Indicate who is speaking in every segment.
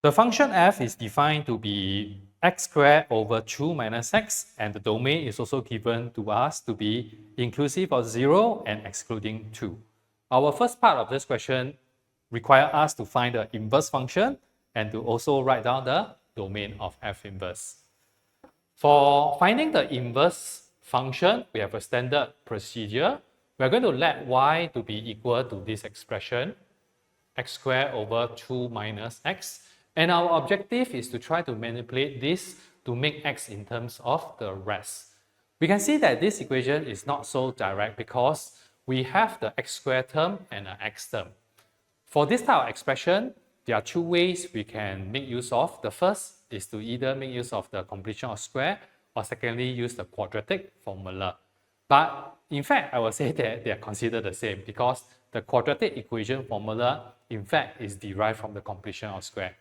Speaker 1: The function f is defined to be x squared over 2 minus x, and the domain is also given to us to be inclusive of 0 and excluding 2. Our first part of this question requires us to find the inverse function and to also write down the domain of f inverse. For finding the inverse function, we have a standard procedure. We are going to let y to be equal to this expression, x squared over 2 minus x. And our objective is to try to manipulate this to make x in terms of the rest. We can see that this equation is not so direct because we have the x squared term and an x term. For this type of expression, there are two ways we can make use of. The first is to either make use of the completion of square, or secondly, use the quadratic formula. But in fact, I will say that they are considered the same because the quadratic equation formula, in fact, is derived from the completion of square.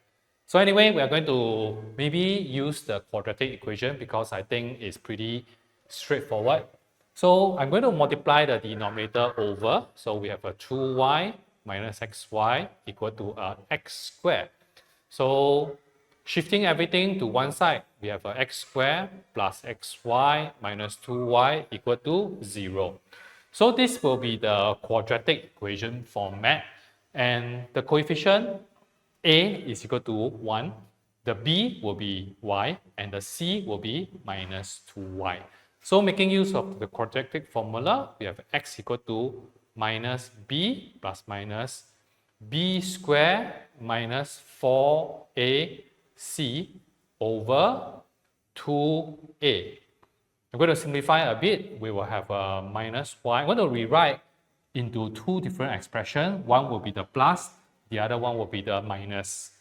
Speaker 1: So anyway, we are going to maybe use the quadratic equation because I think it's pretty straightforward. So I'm going to multiply the denominator over. So we have a 2y minus xy equal to x squared. So shifting everything to one side, we have a x squared plus xy minus 2y equal to 0. So this will be the quadratic equation format. And the coefficient a is equal to 1, the b will be y, and the c will be minus 2y. So making use of the quadratic formula, we have x equal to minus b plus minus b squared minus 4ac over 2a. I'm going to simplify a bit. We will have a minus y. I'm going to rewrite into two different expressions. One will be the plus, the other one will be the minus.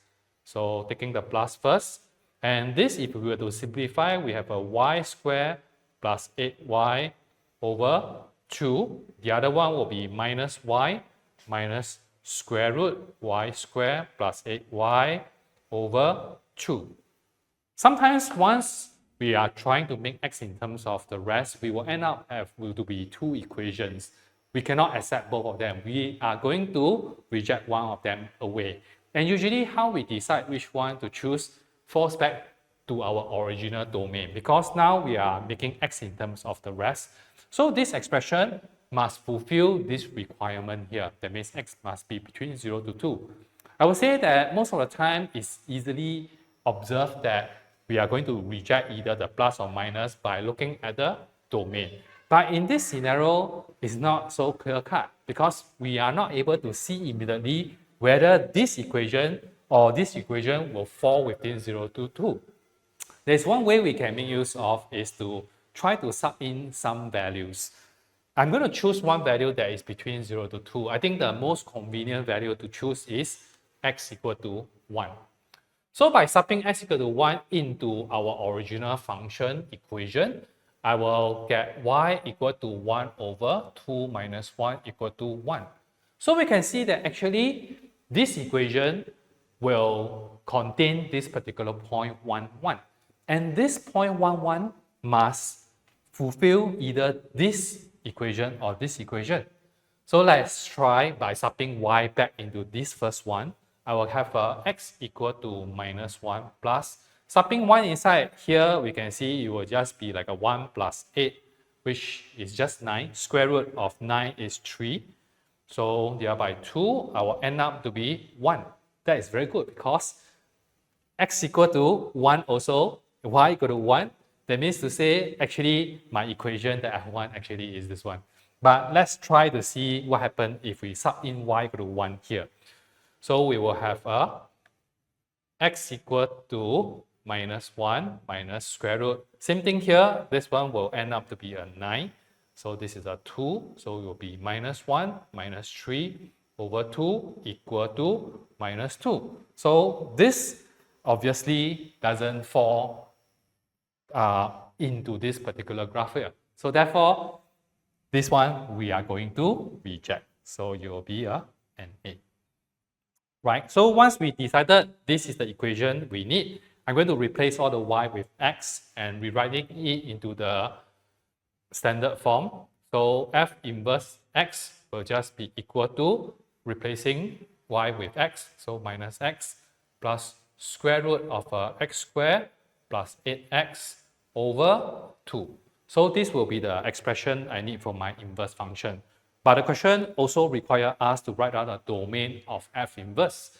Speaker 1: So taking the plus first. And this, if we were to simplify, we have a y squared plus 8y over 2. The other one will be minus y minus square root y squared plus 8y over 2. Sometimes once we are trying to make x in terms of the rest, we will end up to be two equations. We cannot accept both of them. We are going to reject one of them away. And usually how we decide which one to choose falls back to our original domain, because now we are making x in terms of the rest. So this expression must fulfill this requirement here. That means x must be between 0 to 2. I would say that most of the time it's easily observed that we are going to reject either the plus or minus by looking at the domain. But in this scenario, it's not so clear-cut because we are not able to see immediately whether this equation or this equation will fall within 0 to 2. There's one way we can make use of is to try to sub in some values. I'm going to choose one value that is between 0 to 2. I think the most convenient value to choose is x equal to 1. So by subbing x equal to 1 into our original function equation, I will get y equal to 1 over 2 minus 1 equal to 1. So we can see that actually this equation will contain this particular point 1, 1. And this point 1, 1 must fulfill either this equation or this equation. So let's try by subbing y back into this first one. I will have x equal to minus 1 plus. Subbing 1 inside here, we can see it will just be like a 1 plus 8, which is just 9. Square root of 9 is 3. So thereby 2, I will end up to be 1. That is very good because x equal to 1 also, y equal to 1. That means to say, actually, my equation that I want actually is this one. But let's try to see what happens if we sub in y equal to 1 here. So we will have x equal to minus 1 minus square root. Same thing here, this one will end up to be a 9. So this is a 2, so it will be minus 1 minus 3 over 2 equal to minus 2. So this obviously doesn't fall into this particular graph here. So therefore, this one we are going to reject. So it will be an 8. Right, so once we decided this is the equation we need, I'm going to replace all the y with x and rewriting it into the standard form. So f inverse x will just be equal to replacing y with x, so minus x plus square root of x squared plus 8x over 2. So this will be the expression I need for my inverse function. But the question also requires us to write out the domain of f inverse.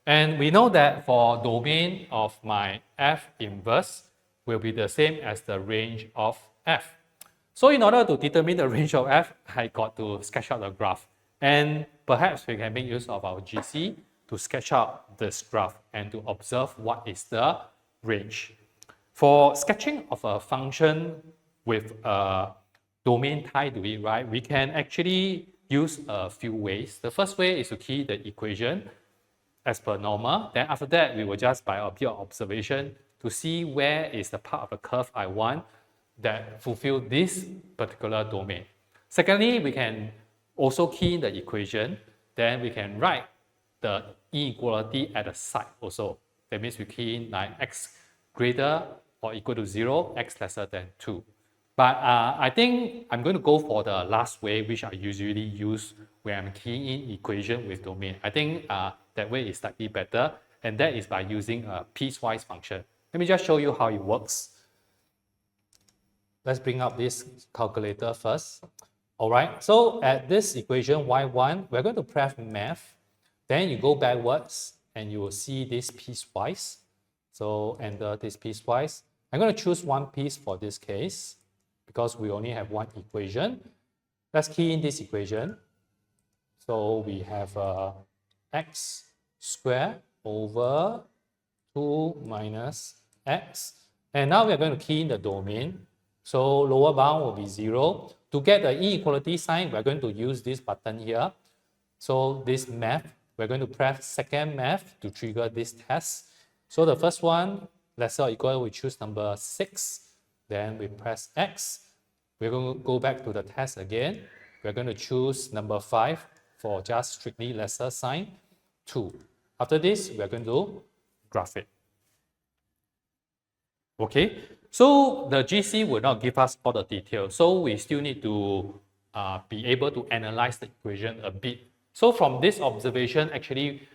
Speaker 1: And we know that for domain of my f inverse will be the same as the range of f. So in order to determine the range of f, I got to sketch out the graph. And perhaps we can make use of our GC to sketch out this graph and to observe what is the range. For sketching of a function with a domain tied to it, right, we can actually use a few ways. The first way is to key the equation as per normal. Then after that, we will just by a bit of observation to see where is the part of the curve I want that fulfill this particular domain. Secondly, we can also key in the equation. Then we can write the inequality at the side also. That means we key in like x greater or equal to 0, x lesser than 2. But I think I'm going to go for the last way, which I usually use when I'm keying in equation with domain. I think that way is slightly better, and that is by using a piecewise function. Let me just show you how it works. Let's bring up this calculator first. All right, so at this equation y1, we're going to press math. Then you go backwards, and you will see this piecewise. So enter this piecewise. I'm going to choose one piece for this case, because we only have one equation. Let's key in this equation. So we have x squared over 2 minus x. And now we are going to key in the domain. So lower bound will be 0. To get the inequality sign, we're going to use this button here. So this math, we're going to press second math to trigger this test. So the first one, lesser or equal, we choose number 6. Then we press X. We're going to go back to the test again. We're going to choose number 5 for just strictly lesser sign, 2. After this, we're going to graph it. Okay, so the GC will not give us all the details. So we still need to be able to analyze the equation a bit. So from this observation, actually,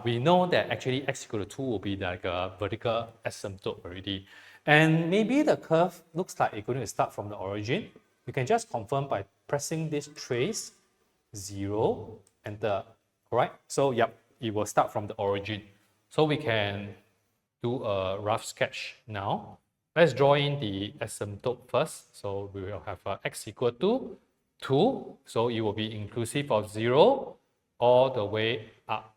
Speaker 1: we know that actually x equal to 2 will be like a vertical asymptote already. And maybe the curve looks like it's going to start from the origin. You can just confirm by pressing this trace, 0, enter, correct? So yep, it will start from the origin. So we can do a rough sketch now. Let's draw in the asymptote first. So we will have x equal to 2. So it will be inclusive of 0 all the way up.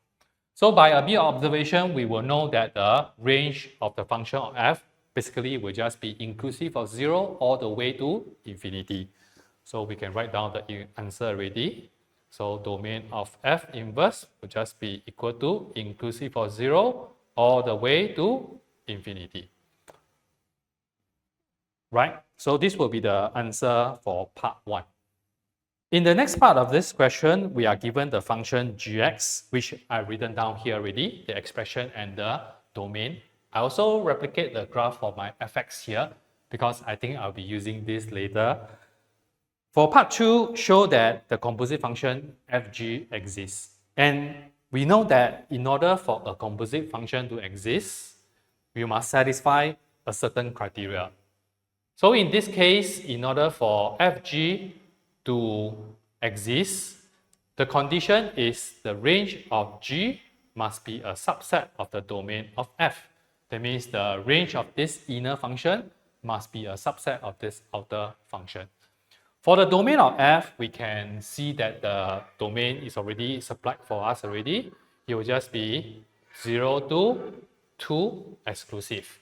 Speaker 1: So by a bit of observation, we will know that the range of the function of f basically will just be inclusive of 0 all the way to infinity. So we can write down the answer already. So domain of f inverse will just be equal to inclusive of 0 all the way to infinity. Right? So this will be the answer for part 1. In the next part of this question, we are given the function gx, which I've written down here already, the expression and the domain. I also replicate the graph for my fx here, because I think I'll be using this later. For part 2, show that the composite function fg exists. And we know that in order for a composite function to exist, we must satisfy a certain criteria. So in this case, in order for fg to exist, the condition is the range of g must be a subset of the domain of f. That means the range of this inner function must be a subset of this outer function. For the domain of f, we can see that the domain is already supplied for us already. It will just be 0 to 2 exclusive.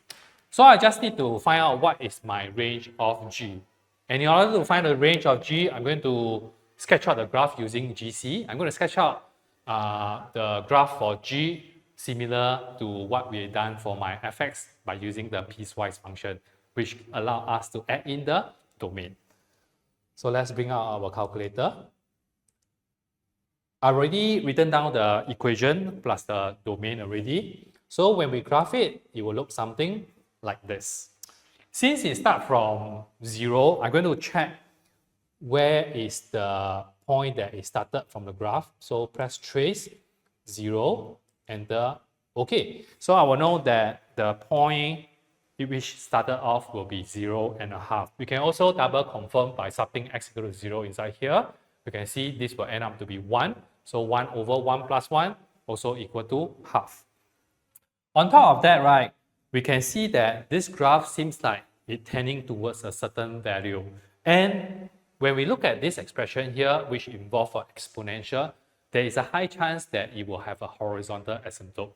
Speaker 1: So I just need to find out what is my range of g. And in order to find the range of g, I'm going to sketch out the graph using GC. I'm going to sketch out the graph for g similar to what we've done for my fx by using the piecewise function, which allow us to add in the domain. So let's bring out our calculator. I've already written down the equation plus the domain already. So when we graph it, it will look something like this. Since it starts from 0, I'm going to check where is the point that it started from the graph. So press trace, 0, enter, Okay, so I will know that the point which started off will be 0.5. We can also double confirm by substituting x equal to 0 inside here. We can see this will end up to be 1. So 1 over 1 plus 1 also equal to half. On top of that, right, we can see that this graph seems like it tending towards a certain value. And when we look at this expression here, which involves an exponential, there is a high chance that it will have a horizontal asymptote.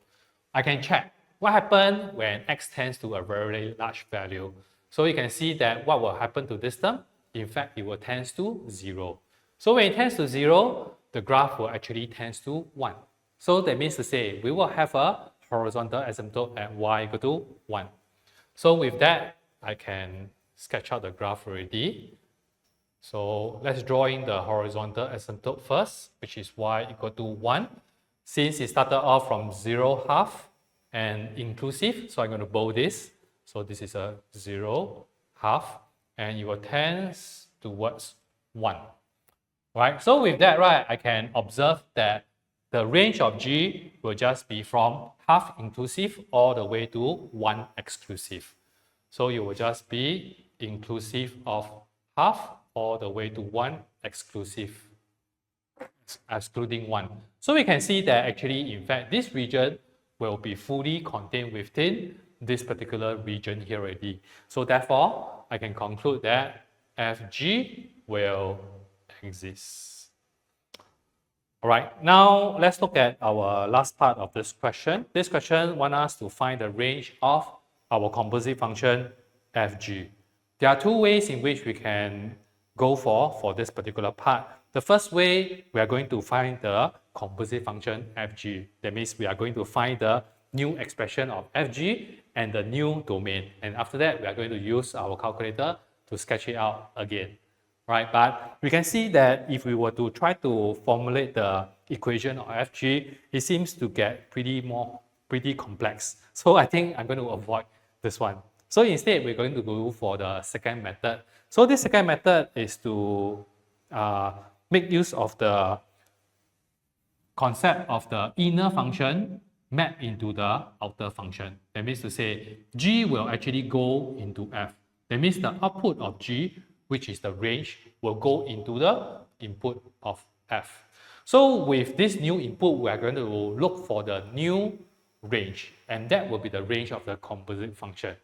Speaker 1: I can check what happens when x tends to a very large value. So you can see that what will happen to this term, in fact, it will tend to 0. So when it tends to 0, the graph will actually tend to 1. So that means to say we will have a horizontal asymptote at y equal to 1. So with that, I can sketch out the graph already. So let's draw in the horizontal asymptote first, which is y equal to 1. Since it started off from 0 half and inclusive, so I'm going to bold this. So this is a 0 half, and it will tend towards 1. Right? So with that, right, I can observe that the range of G will just be from half inclusive all the way to 1 exclusive. So it will just be inclusive of half all the way to 1 exclusive, excluding 1. So we can see that actually, in fact, this region will be fully contained within this particular region here already. So therefore, I can conclude that FG will exist. All right, now let's look at our last part of this question. This question wants us to find the range of our composite function fg. There are two ways in which we can go for this particular part. The first way, we are going to find the composite function fg. That means we are going to find the new expression of fg and the new domain. And after that, we are going to use our calculator to sketch it out again. Right, but we can see that if we were to try to formulate the equation of fg, it seems to get pretty complex. So I think I'm going to avoid this one. So instead, we're going to go for the second method. So this second method is to make use of the concept of the inner function mapped into the outer function. That means to say, g will actually go into f. That means the output of g, which is the range, will go into the input of f. So with this new input, we are going to look for the new range, and that will be the range of the composite function.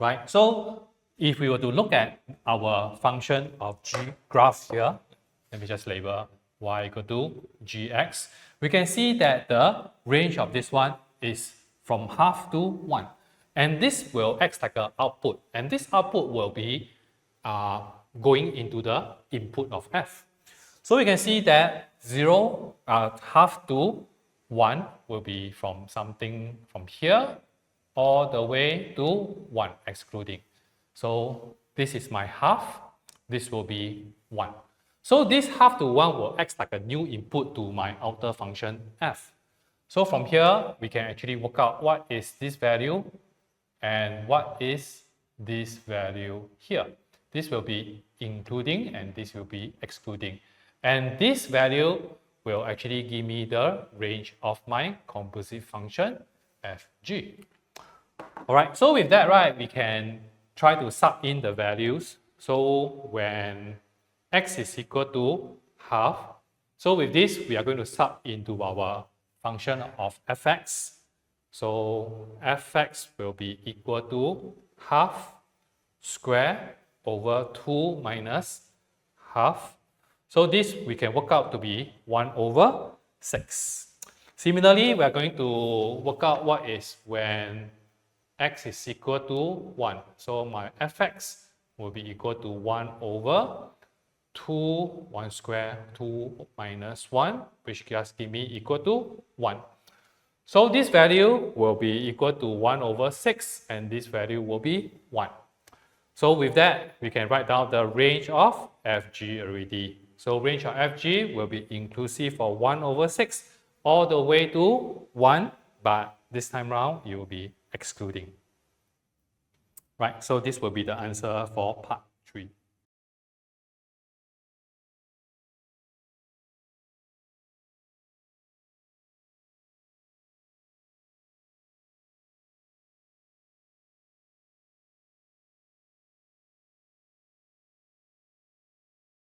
Speaker 1: Right? So if we were to look at our function of g graph here, let me just label y equal to gx, we can see that the range of this one is from half to 1. And this will act like an output, and this output will be going into the input of f. So we can see that 0, half to 1 will be from something from here all the way to 1 excluding. So this is my half, this will be 1. So this half to 1 will act like a new input to my outer function f. So from here, we can actually work out what is this value and what is this value here. This will be including and this will be excluding. And this value will actually give me the range of my composite function fg. All right, so with that, right, we can try to sub in the values. So when x is equal to half, so with this, we are going to sub into our function of fx. So fx will be equal to half square over 2 minus half. So this we can work out to be 1 over 6. Similarly, we are going to work out what is when x is equal to 1. So my fx will be equal to 1 over 2, 1 square, 2 minus 1, which just give me equal to 1. So this value will be equal to 1 over 6, and this value will be 1. So with that, we can write down the range of fg already. So range of fg will be inclusive of 1 over 6 all the way to 1, but this time around, it will be excluding. Right, so this will be the answer for part 3.